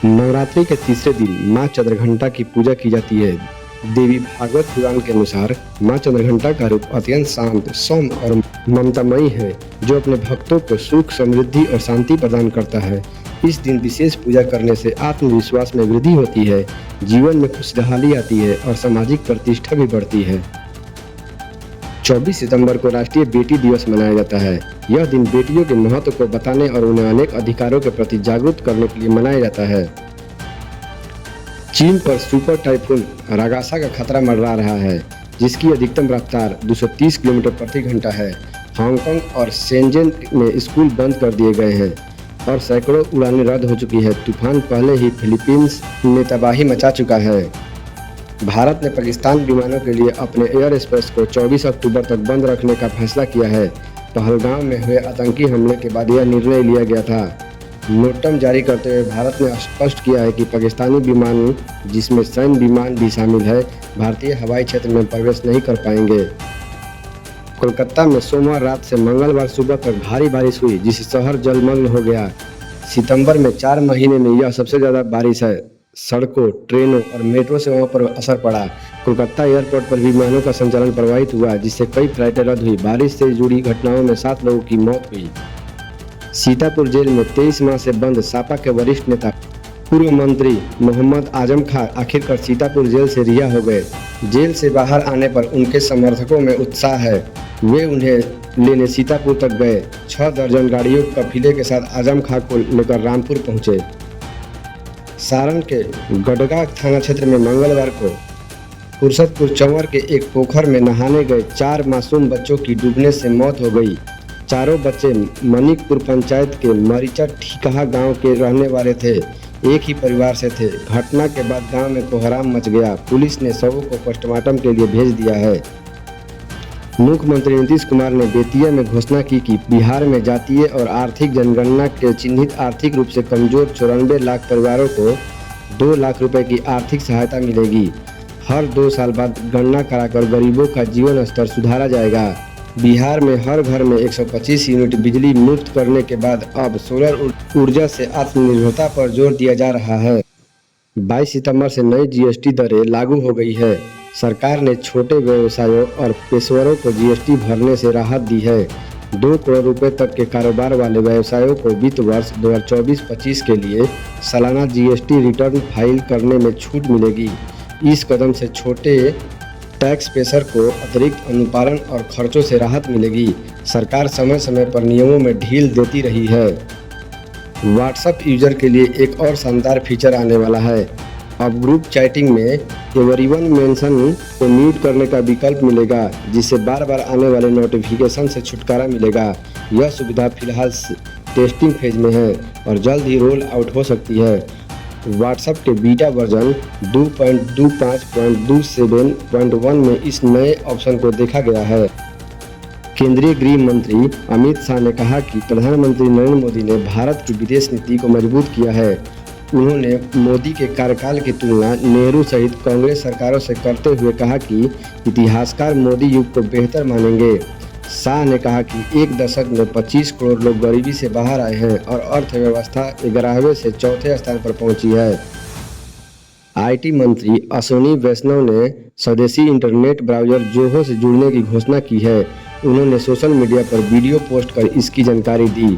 नवरात्रि के तीसरे दिन मां चंद्रघंटा की पूजा की जाती है। देवी भागवत पुराण के अनुसार मां चंद्रघंटा का रूप अत्यंत शांत, सौम्य और ममतामयी है, जो अपने भक्तों को सुख, समृद्धि और शांति प्रदान करता है। इस दिन विशेष पूजा करने से आत्मविश्वास में वृद्धि होती है, जीवन में खुशहाली आती है और सामाजिक प्रतिष्ठा भी बढ़ती है। 24 सितंबर को राष्ट्रीय बेटी दिवस मनाया जाता है। यह दिन बेटियों के महत्व को बताने और उन्हें अनेक अधिकारों के प्रति जागरूक करने के लिए मनाया जाता है। चीन पर सुपर टाइफून रागासा का खतरा मंडरा रहा है, जिसकी अधिकतम रफ्तार 230 किलोमीटर प्रति घंटा है। हांगकांग और शेंजन में स्कूल बंद कर दिए गए हैं और सैकड़ों उड़ानें रद्द हो चुकी है। तूफान पहले ही फिलीपींस में तबाही मचा चुका है। भारत ने पाकिस्तान विमानों के लिए अपने एयर स्पेस को 24 अक्टूबर तक बंद रखने का फैसला किया है। पहलगाम में हुए आतंकी हमले के बाद यह निर्णय लिया गया था। नोटम जारी करते हुए भारत ने स्पष्ट किया है कि पाकिस्तानी विमान, जिसमें सैन्य विमान भी शामिल है, भारतीय हवाई क्षेत्र में प्रवेश नहीं कर पाएंगे। कोलकाता में सोमवार रात से मंगलवार सुबह तक भारी बारिश हुई, जिससे शहर जलमग्न हो गया। सितंबर में 4 महीने में यह सबसे ज़्यादा बारिश है। सड़कों, ट्रेनों और मेट्रो सेवाओं पर असर पड़ा। कोलकाता एयरपोर्ट पर विमानों का संचालन प्रभावित हुआ, जिससे कई फ्लाइटें रद्द हुई। बारिश से जुड़ी घटनाओं में 7 लोगों की मौत हुई। सीतापुर जेल में 23 माह से बंद सपा के वरिष्ठ नेता पूर्व मंत्री मोहम्मद आजम खां आखिरकार सीतापुर जेल से रिहा हो गए। जेल से बाहर आने पर उनके समर्थकों में उत्साह है। वे उन्हें लेने सीतापुर तक गए। 6 दर्जन गाड़ियों के काफिले के साथ आजम खां को लेकर रामपुर पहुंचे। सारण के गडगा थाना क्षेत्र में मंगलवार को फुरसतपुर चंवर के एक पोखर में नहाने गए 4 मासूम बच्चों की डूबने से मौत हो गई। चारों बच्चे मनिकपुर पंचायत के मरीचा ठीकहा गांव के रहने वाले थे। एक ही परिवार से थे। घटना के बाद गांव में कोहराम मच गया। पुलिस ने शवों को पोस्टमार्टम के लिए भेज दिया है। मुख्यमंत्री नीतीश कुमार ने बेतिया में घोषणा की कि बिहार में जातीय और आर्थिक जनगणना के चिन्हित आर्थिक रूप से कमजोर 94 लाख परिवारों को 2 लाख रुपए की आर्थिक सहायता मिलेगी। हर 2 साल बाद गणना कराकर गरीबों का जीवन स्तर सुधारा जाएगा। बिहार में हर घर में 125 यूनिट बिजली मुफ्त करने के बाद अब सोलर ऊर्जा से आत्मनिर्भरता पर जोर दिया जा रहा है। 22 सितंबर से नई जीएसटी दरें लागू हो गई है। सरकार ने छोटे व्यवसायों और पेशेवरों को जीएसटी भरने से राहत दी है। 2 करोड़ रुपए तक के कारोबार वाले व्यवसायों को वित्त वर्ष 2024-25 के लिए सालाना जीएसटी रिटर्न फाइल करने में छूट मिलेगी। इस कदम से छोटे टैक्स पेशर को अतिरिक्त अनुपालन और खर्चों से राहत मिलेगी। सरकार समय समय पर नियमों में ढील देती रही है। व्हाट्सएप यूजर के लिए एक और शानदार फीचर आने वाला है। अब ग्रुप चैटिंग में एवरीवन मेंशन को म्यूट करने का विकल्प मिलेगा, जिससे बार बार आने वाले नोटिफिकेशन से छुटकारा मिलेगा। यह सुविधा फिलहाल टेस्टिंग फेज में है और जल्द ही रोल आउट हो सकती है। व्हाट्सएप के बीटा वर्जन 2.25.27.1 में इस नए ऑप्शन को देखा गया है। केंद्रीय गृह मंत्री अमित शाह ने कहा कि प्रधानमंत्री नरेंद्र मोदी ने भारत की विदेश नीति को मजबूत किया है। उन्होंने मोदी के कार्यकाल की तुलना नेहरू सहित कांग्रेस सरकारों से करते हुए कहा कि इतिहासकार मोदी युग को बेहतर मानेंगे। शाह ने कहा कि 1 दशक में 25 करोड़ लोग गरीबी से बाहर आए हैं और अर्थव्यवस्था 11वें से 4थे स्थान पर पहुंची है। आईटी मंत्री अश्विनी वैष्णव ने स्वदेशी इंटरनेट ब्राउजर जोहो से जुड़ने की घोषणा की है। उन्होंने सोशल मीडिया पर वीडियो पोस्ट कर इसकी जानकारी दी।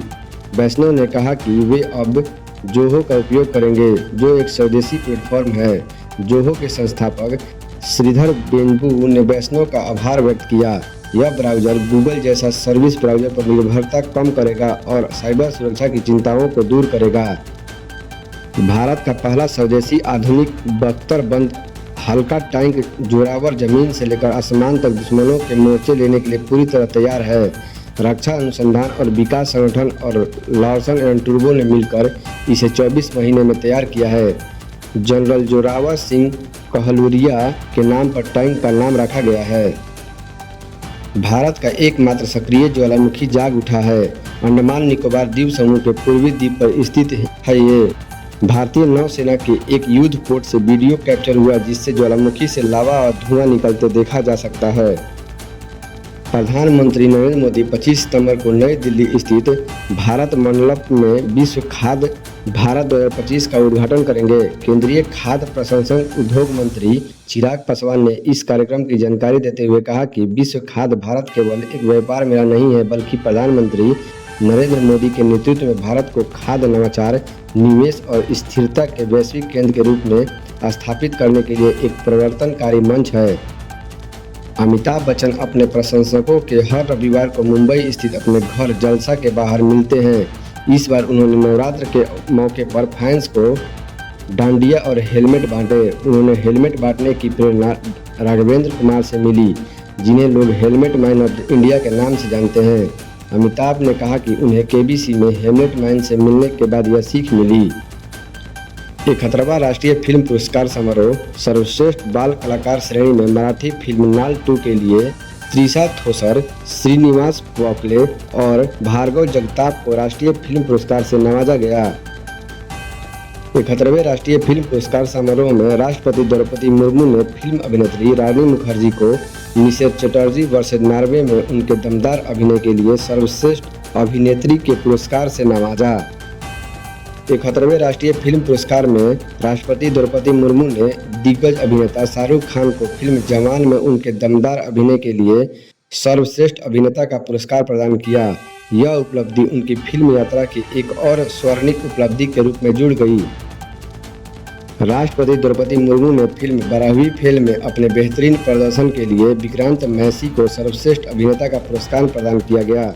वैष्णव ने कहा कि वे अब जोहो का उपयोग करेंगे, जो एक स्वदेशी प्लेटफॉर्म है। जोहो के संस्थापक श्रीधर बेंबू ने वैष्णव का आभार व्यक्त किया। यह ब्राउज़र गूगल जैसा सर्विस ब्राउज़र पर निर्भरता कम करेगा और साइबर सुरक्षा की चिंताओं को दूर करेगा। भारत का पहला स्वदेशी आधुनिक बख्तरबंद हल्का टैंक जोरावर जमीन से लेकर आसमान तक दुश्मनों के मोर्चे लेने के लिए पूरी तरह तैयार है। रक्षा अनुसंधान और विकास संगठन और लार्सन एंड टूब्रो ने मिलकर इसे 24 महीने में तैयार किया है। जनरल जोरावर सिंह कहलूरिया के नाम पर टैंक का नाम रखा गया है। भारत का एकमात्र सक्रिय ज्वालामुखी जाग उठा है। अंडमान निकोबार द्वीप समूह के पूर्वी द्वीप पर स्थित है। ये भारतीय नौसेना के एक युद्ध पोत से वीडियो कैप्चर हुआ, जिससे ज्वालामुखी से लावा और धुआं निकलते देखा जा सकता है। प्रधानमंत्री नरेंद्र मोदी 25 सितंबर को नई दिल्ली स्थित भारत मंडप में विश्व खाद्य भारत 2025 का उद्घाटन करेंगे। केंद्रीय खाद्य प्रसंस्करण उद्योग मंत्री चिराग पासवान ने इस कार्यक्रम की जानकारी देते हुए कहा कि विश्व खाद्य भारत केवल एक व्यापार मेला नहीं है, बल्कि प्रधानमंत्री नरेंद्र मोदी के नेतृत्व में भारत को खाद्य नवाचार, निवेश और स्थिरता के वैश्विक केंद्र के रूप में स्थापित करने के लिए एक परिवर्तनकारी मंच है। अमिताभ बच्चन अपने प्रशंसकों के हर रविवार को मुंबई स्थित अपने घर जलसा के बाहर मिलते हैं। इस बार उन्होंने नवरात्र के मौके पर फैंस को डांडिया और हेलमेट बांटे। उन्होंने हेलमेट बांटने की प्रेरणा राघवेंद्र कुमार से मिली, जिन्हें लोग हेलमेट मैन ऑफ इंडिया के नाम से जानते हैं। अमिताभ ने कहा कि उन्हें केबीसी में हेलमेट मैन से मिलने के बाद यह सीख मिली। 71वां राष्ट्रीय फिल्म पुरस्कार समारोह सर्वश्रेष्ठ बाल कलाकार श्रेणी में मराठी फिल्म नाल 2 के लिए त्रिशा थोसर, श्रीनिवास वाकले और भार्गव जगताप को राष्ट्रीय फिल्म पुरस्कार से नवाजा गया। 71वें राष्ट्रीय फिल्म पुरस्कार समारोह में राष्ट्रपति द्रौपदी मुर्मू ने फिल्म अभिनेत्री रानी मुखर्जी को मिसेस चटर्जी वर्सेस नॉर्वे में उनके दमदार अभिनय के लिए सर्वश्रेष्ठ अभिनेत्री के पुरस्कार से नवाजा। 71वें राष्ट्रीय फिल्म पुरस्कार में राष्ट्रपति द्रौपदी मुर्मू ने दिग्गज अभिनेता शाहरुख खान को फिल्म जवान में उनके दमदार अभिनय के लिए सर्वश्रेष्ठ अभिनेता का पुरस्कार प्रदान किया। यह उपलब्धि उनकी फिल्म यात्रा की एक और स्वर्णिम उपलब्धि के रूप में जुड़ गई। राष्ट्रपति द्रौपदी मुर्मू ने फिल्म 12वीं फेल में अपने बेहतरीन प्रदर्शन के लिए विक्रांत मैसी को सर्वश्रेष्ठ अभिनेता का पुरस्कार प्रदान किया गया।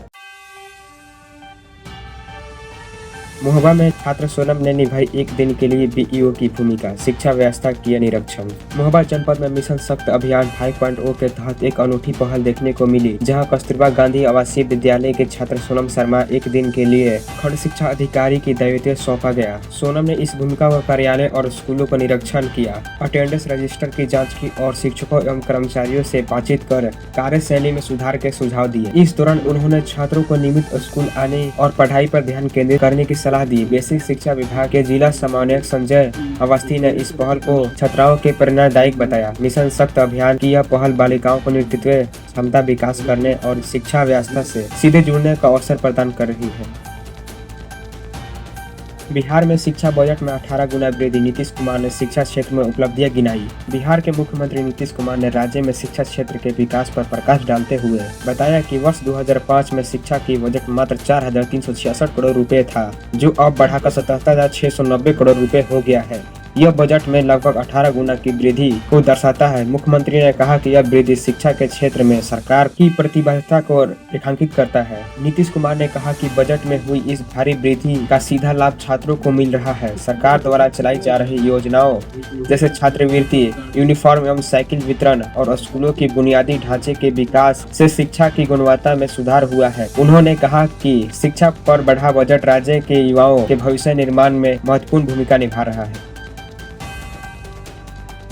महोबा में छात्र सोनम ने निभाई एक दिन के लिए बीईओ की भूमिका, शिक्षा व्यवस्था किया निरीक्षण। महोबा जनपद में मिशन शक्ति अभियान 5.0 के तहत एक अनूठी पहल देखने को मिली, जहां कस्तूरबा गांधी आवासीय विद्यालय के छात्र सोनम शर्मा एक दिन के लिए खंड शिक्षा अधिकारी की दायित्व सौंपा गया। सोनम ने इस भूमिका को कार्यालय और स्कूलों का निरीक्षण किया, अटेंडेंस रजिस्टर की जाँच की और शिक्षकों एवं कर्मचारियों से बातचीत कर कार्यशैली में सुधार के सुझाव दिए। इस दौरान उन्होंने छात्रों को नियमित स्कूल आने और पढ़ाई पर ध्यान केंद्रित करने की सलाह दी। बेसिक शिक्षा विभाग के जिला समन्वयक संजय अवस्थी ने इस पहल को छात्राओं के प्रेरणादायक बताया। मिशन शक्ति अभियान की यह पहल बालिकाओं को नेतृत्व क्षमता विकास करने और शिक्षा व्यवस्था से सीधे जुड़ने का अवसर प्रदान कर रही है। बिहार में शिक्षा बजट में 18 गुना वृद्धि, नीतीश कुमार ने शिक्षा क्षेत्र में उपलब्धियां गिनाई। बिहार के मुख्यमंत्री नीतीश कुमार ने राज्य में शिक्षा क्षेत्र के विकास पर प्रकाश डालते हुए बताया कि वर्ष 2005 में शिक्षा की बजट मात्र 4,366 करोड़ रुपए था, जो अब बढ़ाकर 77,690 करोड़ रुपए हो गया है। यह बजट में लगभग 18 गुना की वृद्धि को दर्शाता है। मुख्यमंत्री ने कहा कि यह वृद्धि शिक्षा के क्षेत्र में सरकार की प्रतिबद्धता को रेखांकित करता है। नीतीश कुमार ने कहा कि बजट में हुई इस भारी वृद्धि का सीधा लाभ छात्रों को मिल रहा है। सरकार द्वारा चलाई जा रही योजनाओं जैसे छात्रवृत्ति, यूनिफॉर्म एवं साइकिल वितरण और स्कूलों की बुनियादी ढांचे के विकास से शिक्षा की गुणवत्ता में सुधार हुआ है। उन्होंने कहा कि शिक्षा पर बढ़ा बजट राज्य के युवाओं के भविष्य निर्माण में महत्वपूर्ण भूमिका निभा रहा है।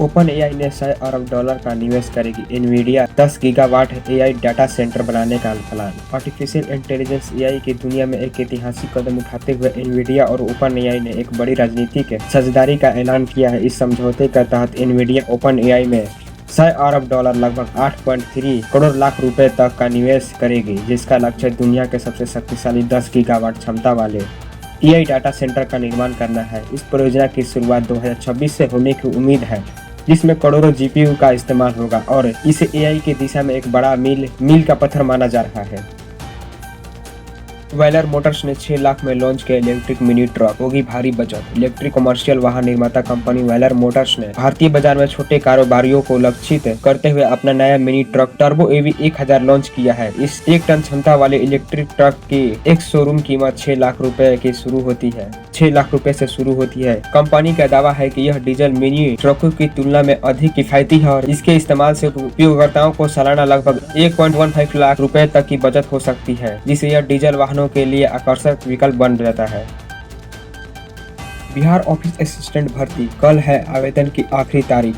ओपन एआई ने $100 अरब का निवेश करेगी। Nvidia 10 gigawatt AI data centre बनाने का प्लान। आर्टिफिशियल इंटेलिजेंस एआई की दुनिया में एक ऐतिहासिक कदम उठाते हुए एनवीडिया और ओपन एआई ने एक बड़ी राजनीतिक साझेदारी का ऐलान किया है। इस समझौते के तहत एनवीडिया ओपन एआई में $100 अरब लगभग 8.3 करोड़ लाख रुपए तक का निवेश करेगी, जिसका लक्ष्य दुनिया के सबसे शक्तिशाली 10 गीगावाट क्षमता वाले एआई डाटा सेंटर का निर्माण करना है। इस परियोजना की शुरुआत 2026 से होने की उम्मीद है, जिसमें करोड़ों जीपीयू का इस्तेमाल होगा और इसे एआई की दिशा में एक बड़ा मील का पत्थर माना जा रहा है। वेलर मोटर्स ने 6 लाख में लॉन्च किया इलेक्ट्रिक मिनी ट्रक, होगी भारी बचत। इलेक्ट्रिक कमर्शियल वाहन निर्माता कंपनी वेलर मोटर्स ने भारतीय बाजार में छोटे कारोबारियों को लक्षित करते हुए अपना नया मिनी ट्रक टर्बो एवी 1000 लॉन्च किया है। इस 1 टन क्षमता वाले इलेक्ट्रिक ट्रक की एक शोरूम कीमत 6 लाख रुपए की शुरू होती है 6 लाख रुपए से शुरू होती है। कंपनी का दावा है कि यह डीजल मिनी ट्रकों की तुलना में अधिक किफायती है और इसके इस्तेमाल से उपयोगकर्ताओं को सालाना लगभग 1.15 लाख रुपए तक की बचत हो सकती है, जिससे यह डीजल वाहनों के लिए आकर्षक विकल्प बन जाता है। बिहार ऑफिस असिस्टेंट भर्ती, कल है आवेदन की आखिरी तारीख।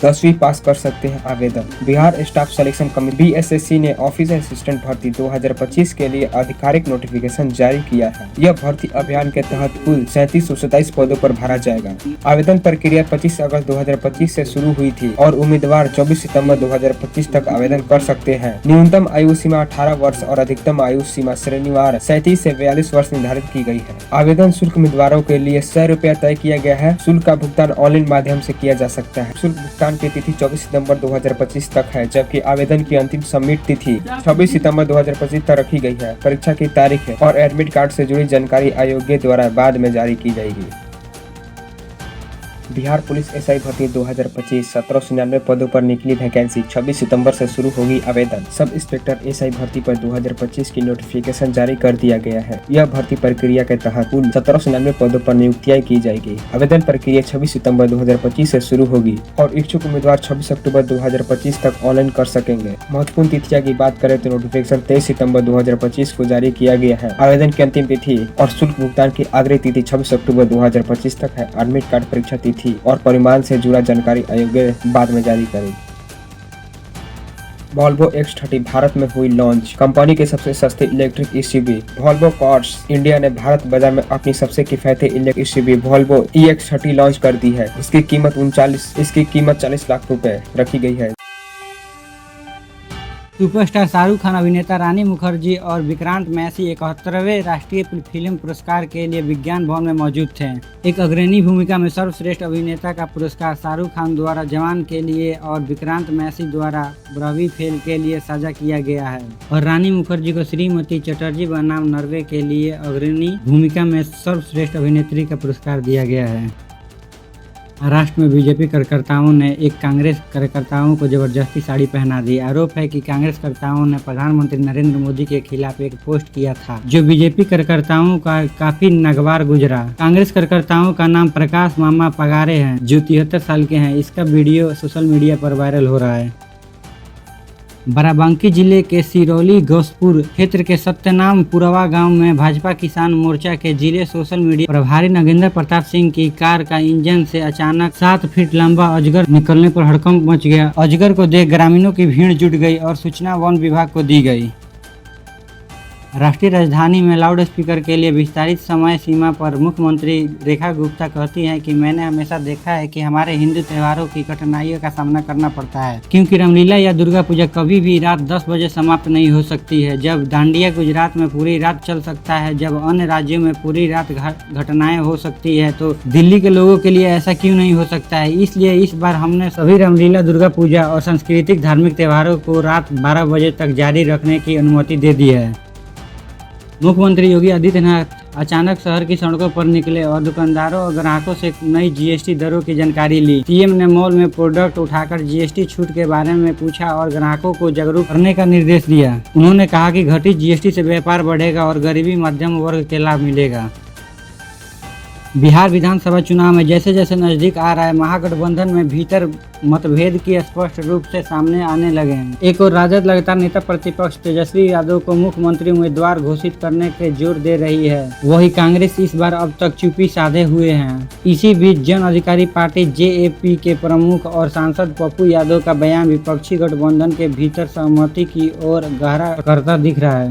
10वीं पास कर सकते हैं आवेदन। Bihar staff selection committee BSSC ने ऑफिस असिस्टेंट भर्ती 2025 के लिए आधिकारिक नोटिफिकेशन जारी किया है। यह भर्ती अभियान के तहत कुल 3727 पदों पर भरा जाएगा। आवेदन प्रक्रिया 25 अगस्त 2025 से शुरू हुई थी और उम्मीदवार 24 सितंबर 2025 तक आवेदन कर सकते हैं। न्यूनतम आयु सीमा 18 वर्ष और अधिकतम आयु सीमा श्रेणीवार 37 से 42 वर्ष निर्धारित की गई है। आवेदन शुल्क उम्मीदवारों के लिए 100 रुपया तय किया गया है। शुल्क का भुगतान ऑनलाइन माध्यम से किया जा सकता है। शुल्क भुगतान की तिथि 24 सितंबर 2025 तक है, जबकि आवेदन की अंतिम सबमिट तिथि 26 सितंबर 2025 तक रखी गई है। परीक्षा की तारीख और एडमिट कार्ड से जुड़ी जानकारी आयोग द्वारा बाद में जारी की जाएगी। बिहार पुलिस SI भर्ती 2025 1799 पदों पर निकली वैकेंसी 26 सितंबर से शुरू होगी आवेदन। सब इंस्पेक्टर SI भर्ती पर 2025 की नोटिफिकेशन जारी कर दिया गया है। यह भर्ती प्रक्रिया के तहत कुल 1799 पदों पर नियुक्तियां की जाएगी। आवेदन प्रक्रिया 26 सितंबर 2025 से शुरू होगी और इच्छुक उम्मीदवार 26 अक्टूबर 2025 तक ऑनलाइन कर सकेंगे। महत्वपूर्ण तिथियां की बात करें तो नोटिफिकेशन 23 सितंबर 2025 को जारी किया गया है। आवेदन की अंतिम तिथि और शुल्क भुगतान की अगली तिथि 26 अक्टूबर 2025 तक है। एडमिट कार्ड परीक्षा तिथि और परिमाण से जुड़ा जानकारी आयोग बाद में जारी करेगी। वॉल्वो X30 भारत में हुई लॉन्च। कंपनी के सबसे सस्ते electric SUV Volvo cars India ने भारत बाजार में अपनी सबसे किफायती electric SUV Volvo EX30 launch कर दी है। इसकी कीमत 40 लाख रुपए रखी गई है। सुपरस्टार शाहरुख खान, अभिनेता रानी मुखर्जी और विक्रांत मैसी 71वें राष्ट्रीय फिल्म पुरस्कार के लिए विज्ञान भवन में मौजूद थे। एक अग्रणी भूमिका में सर्वश्रेष्ठ अभिनेता का पुरस्कार शाहरुख खान द्वारा जवान के लिए और विक्रांत मैसी द्वारा ब्रवी फेल के लिए साझा किया गया है और रानी मुखर्जी को श्रीमती चटर्जी बनाम नर्वे के लिए अग्रणी भूमिका में सर्वश्रेष्ठ अभिनेत्री का पुरस्कार दिया गया है। महाराष्ट्र में बीजेपी कार्यकर्ताओं ने एक कांग्रेस कार्यकर्ताओं को जबरदस्ती साड़ी पहना दी। आरोप है कि कांग्रेस कार्यकर्ताओं ने प्रधानमंत्री नरेंद्र मोदी के खिलाफ एक पोस्ट किया था जो बीजेपी कार्यकर्ताओं का काफी नागवार गुजरा। कांग्रेस कार्यकर्ताओं का नाम प्रकाश मामा पगारे हैं जो 73 साल के हैं। इसका वीडियो सोशल मीडिया पर वायरल हो रहा है। बाराबंकी जिले के सिरौली घोसपुर क्षेत्र के सत्यनाम पुरवा गांव में भाजपा किसान मोर्चा के जिले सोशल मीडिया प्रभारी नागेंद्र प्रताप सिंह की कार का इंजन से अचानक 7 फीट लंबा अजगर निकलने पर हड़कंप मच गया। अजगर को देख ग्रामीणों की भीड़ जुट गई और सूचना वन विभाग को दी गई। राष्ट्रीय राजधानी में लाउड स्पीकर के लिए विस्तारित समय सीमा पर मुख्यमंत्री रेखा गुप्ता कहती हैं कि मैंने हमेशा देखा है कि हमारे हिंदू त्योहारों की कठिनाइयों का सामना करना पड़ता है, क्योंकि रामलीला या दुर्गा पूजा कभी भी रात 10 बजे समाप्त नहीं हो सकती है। जब दांडिया गुजरात में पूरी रात चल सकता है, जब अन्य राज्यों में पूरी रात घटनाएं हो सकती है, तो दिल्ली के लोगों के लिए ऐसा क्यों नहीं हो सकता है। इसलिए इस बार हमने सभी रामलीला, दुर्गा पूजा और सांस्कृतिक धार्मिक त्योहारों को रात 12 बजे तक जारी रखने की अनुमति दे दी है। मुख्यमंत्री योगी आदित्यनाथ अचानक शहर की सड़कों पर निकले और दुकानदारों और ग्राहकों से नई GST दरों की जानकारी ली। सीएम ने मॉल में प्रोडक्ट उठाकर GST छूट के बारे में पूछा और ग्राहकों को जागरूक करने का निर्देश दिया। उन्होंने कहा कि घटित GST से व्यापार बढ़ेगा और गरीबी मध्यम वर्ग के लाभ मिलेगा। बिहार विधानसभा चुनाव में जैसे जैसे नजदीक आ रहा है, महागठबंधन में भीतर मतभेद की स्पष्ट रूप से सामने आने लगे हैं। एक और राजद लगातार नेता प्रतिपक्ष तेजस्वी यादव को मुख्यमंत्री उम्मीदवार घोषित करने के जोर दे रही है, वही कांग्रेस इस बार अब तक चुप्पी साधे हुए हैं। इसी बीच जन अधिकारी पार्टी JAP के प्रमुख और सांसद पप्पू यादव का बयान विपक्षी गठबंधन के भीतर सहमति की ओर गहरा करता दिख रहा है।